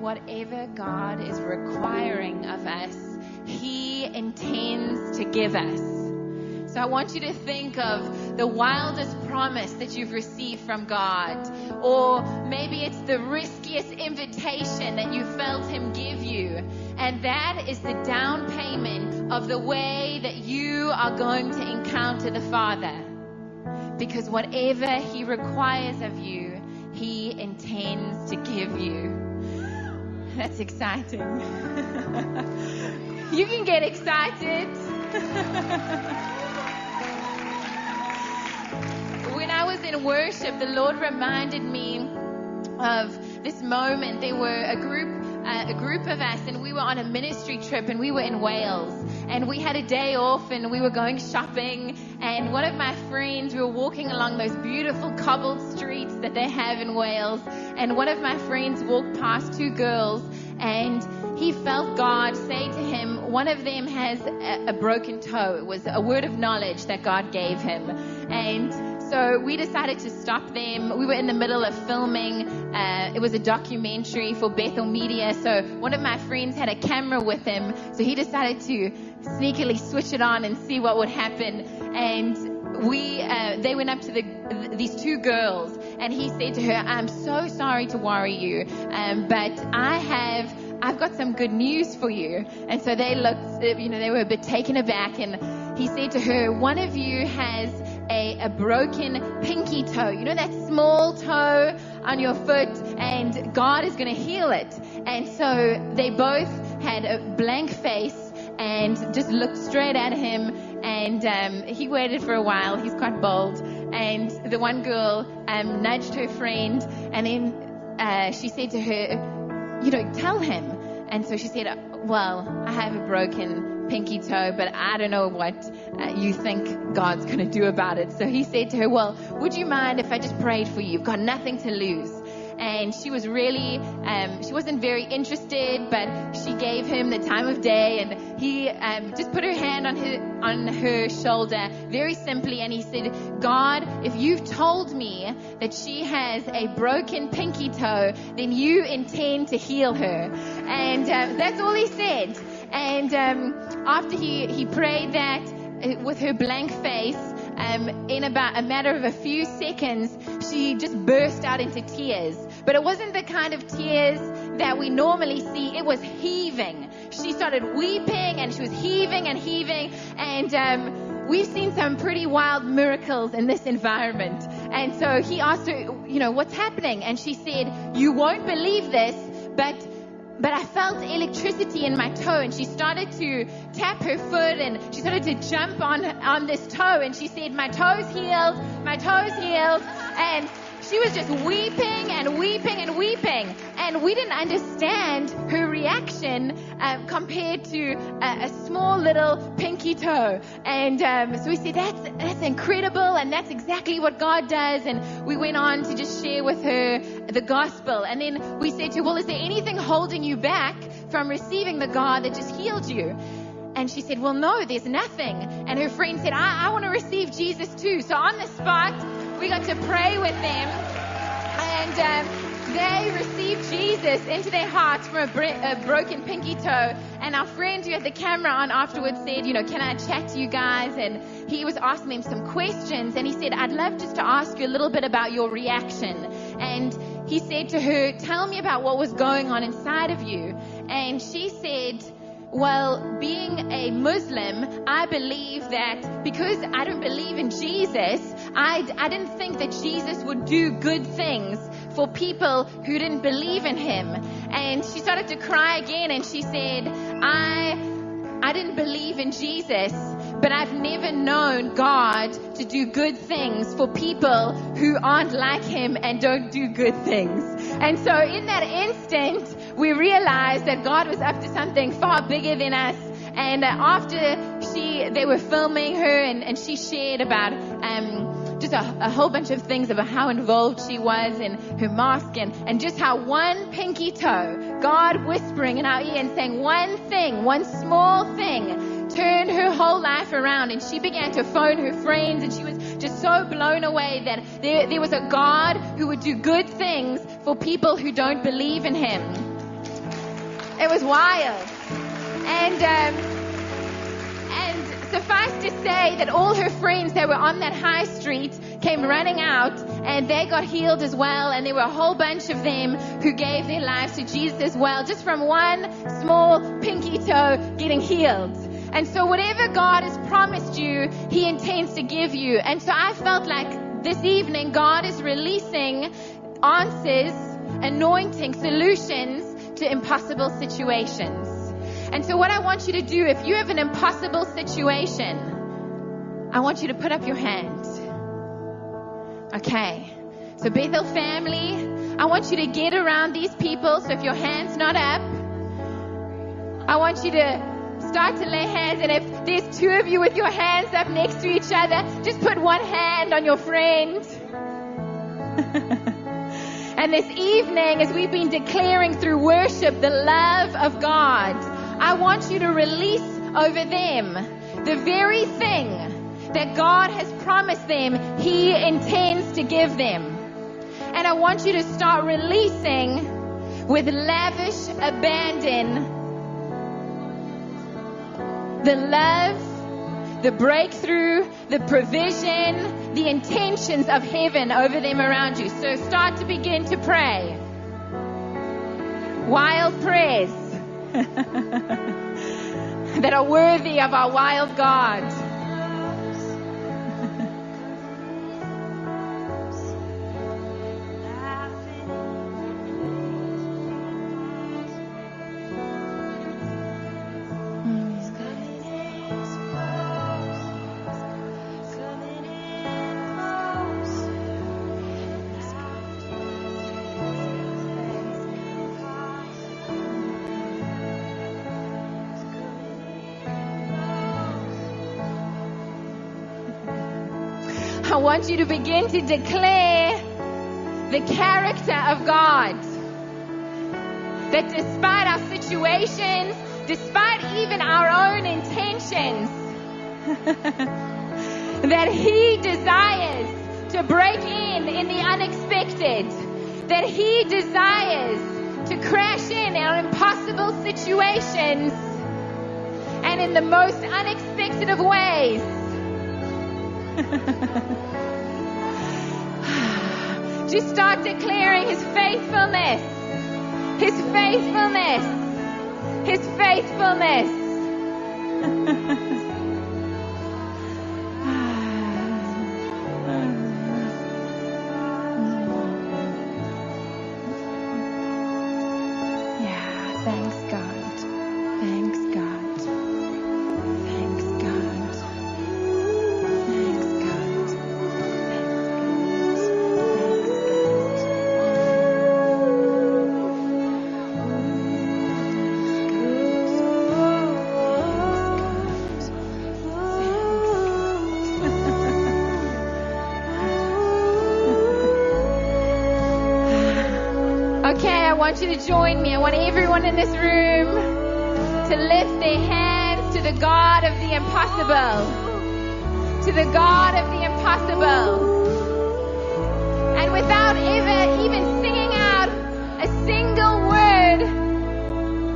whatever God is requiring of us, He intends to give us. So I want you to think of the wildest promise that you've received from God, or maybe it's the riskiest invitation that you felt Him give you, and that is the down payment of the way that you are going to encounter the Father. Because whatever He requires of you, He intends to give you. That's exciting. You can get excited. When I was in worship, the Lord reminded me of this moment. There were a group of us, and we were on a ministry trip, and we were in Wales, and we had a day off, and we were going shopping. And one of my friends, we were walking along those beautiful cobbled streets that they have in Wales, and one of my friends walked past two girls, and he felt God say to him, one of them has a broken toe. It was a word of knowledge that God gave him. And so we decided to stop them. We were in the middle of filming. It was a documentary for Bethel Media. So one of my friends had a camera with him. So he decided to sneakily switch it on and see what would happen. And they went up to these two girls, and he said to her, "I'm so sorry to worry you, but I've got some good news for you." And so they looked, they were a bit taken aback, and he said to her, "One of you has a broken pinky toe, that small toe on your foot, and God is going to heal it." And so they both had a blank face and just looked straight at him, and he waited for a while. He's quite bold. And the one girl nudged her friend, and then she said to her, "Tell him." And so she said, "Well, I have a broken pinky toe, but I don't know what you think God's going to do about it." So he said to her, "Well, would you mind if I just prayed for you? You've got nothing to lose." And she was really, she wasn't very interested, but she gave him the time of day, and he just put her hand on her shoulder very simply, and he said, "God, if you've told me that she has a broken pinky toe, then you intend to heal her." And that's all he said. And after he prayed that with her blank face, in about a matter of a few seconds, she just burst out into tears. But it wasn't the kind of tears that we normally see. It was heaving. She started weeping, and she was heaving and heaving. And we've seen some pretty wild miracles in this environment. And so he asked her, "What's happening?" And she said, "You won't believe this, but I felt electricity in my toe." And she started to tap her foot, and she started to jump on this toe, and she said, "My toe's healed, my toe's healed." And she was just weeping and weeping and weeping. And we didn't understand her reaction compared to a small little pinky toe. And so we said, that's incredible, and that's exactly what God does. And we went on to just share with her the gospel. And then we said to her, "Well, is there anything holding you back from receiving the God that just healed you?" And she said, "Well, no, there's nothing." And her friend said, I want to receive Jesus too. So on the spot, we got to pray with them, and they received Jesus into their hearts from a broken pinky toe. And our friend who had the camera on afterwards said, "Can I chat to you guys?" And he was asking them some questions, and he said, "I'd love just to ask you a little bit about your reaction." And he said to her, "Tell me about what was going on inside of you." And she said, "Well, being a Muslim, I believe that because I don't believe in Jesus, I didn't think that Jesus would do good things for people who didn't believe in him." And she started to cry again, and she said, I didn't believe in Jesus, but I've never known God to do good things for people who aren't like him and don't do good things." And so in that instant, we realized that God was up to something far bigger than us. And after they were filming her, and she shared about just a whole bunch of things about how involved she was in her mosque, and just how one pinky toe, God whispering in our ear and saying one thing, one small thing, turned her whole life around. And she began to phone her friends, and she was just so blown away that there was a God who would do good things for people who don't believe in him. It was wild. And suffice to say that all her friends that were on that high street came running out, and they got healed as well. And there were a whole bunch of them who gave their lives to Jesus as well, just from one small pinky toe getting healed. And so whatever God has promised you, He intends to give you. And so I felt like this evening God is releasing answers, anointing, solutions to impossible situations. And so what I want you to do, if you have an impossible situation, I want you to put up your hand. Okay. So Bethel family, I want you to get around these people. So if your hand's not up, I want you to start to lay hands. And if there's two of you with your hands up next to each other, just put one hand on your friend. And this evening, as we've been declaring through worship the love of God, I want you to release over them the very thing that God has promised them He intends to give them. And I want you to start releasing with lavish abandon the love, the breakthrough, the provision, the intentions of heaven over them around you. So start to begin to pray. Wild prayers that are worthy of our wild God. I want you to begin to declare the character of God. That despite our situations, despite even our own intentions, that He desires to break in the unexpected. That He desires to crash in our impossible situations and in the most unexpected of ways. Just start declaring His faithfulness, His faithfulness, His faithfulness. Yeah, thanks God. Thanks God. Thanks God. Thanks God. Okay, I want you to join me. I want everyone in this room to lift their hands to the God of the impossible. To the God of the impossible. And without ever even singing out a single word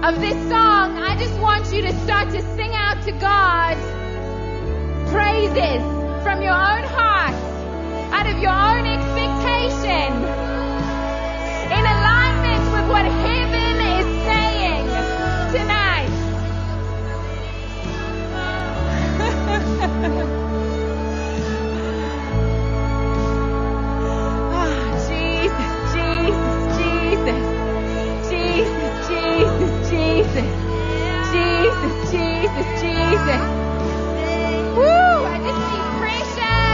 of this song, I just want you to start to sing out to God praises from your own heart, out of your own expectation, in alignment with what heaven is saying tonight. Jesus, Jesus, Jesus. Jesus, Jesus, Jesus. Jesus, Jesus, Jesus. Woo! I just see pressure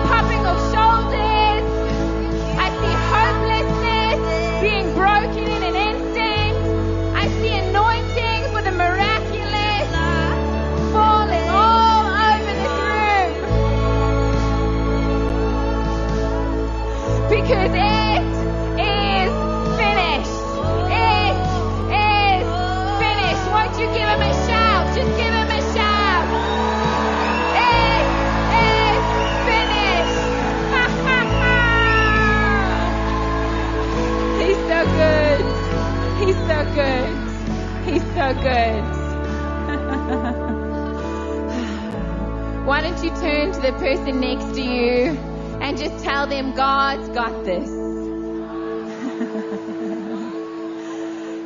popping off shoulders. I see hopelessness being broken in an instant. I see anointing for the miraculous falling all over this room. Because it is finished. It is finished. Won't you give Him a shout? Just give Him a shout. It is finished. Ha ha ha. He's so good. He's so good. He's so good. Why don't you turn to the person next to you and just tell them, God's got this.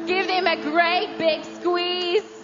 Give them a great big squeeze.